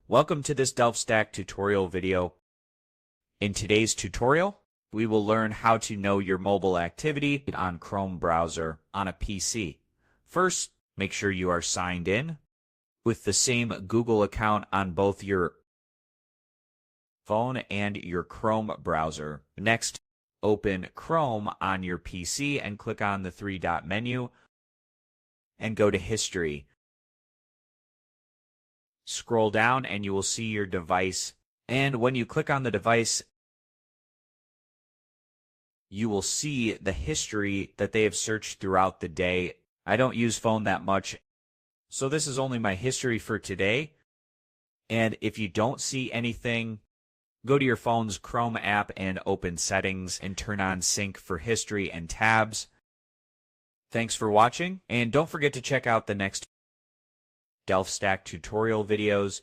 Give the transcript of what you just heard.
Welcome to this DelftStack tutorial video. In today's tutorial, we will learn how to know your mobile activity on Chrome browser on a PC. First, make sure you are signed in with the same Google account on both your phone and your Chrome browser. Next, open Chrome on your PC and click on the three-dot menu and go to History. Scroll down and you will see your device. And when you click on the device, you will see the history that they have searched throughout the day. I don't use phone that much, so this is only my history for today. And if you don't see anything, go to your phone's Chrome app and open Settings and turn on Sync for history and tabs. Thanks for watching, and don't forget to check out the next DelftStack tutorial videos.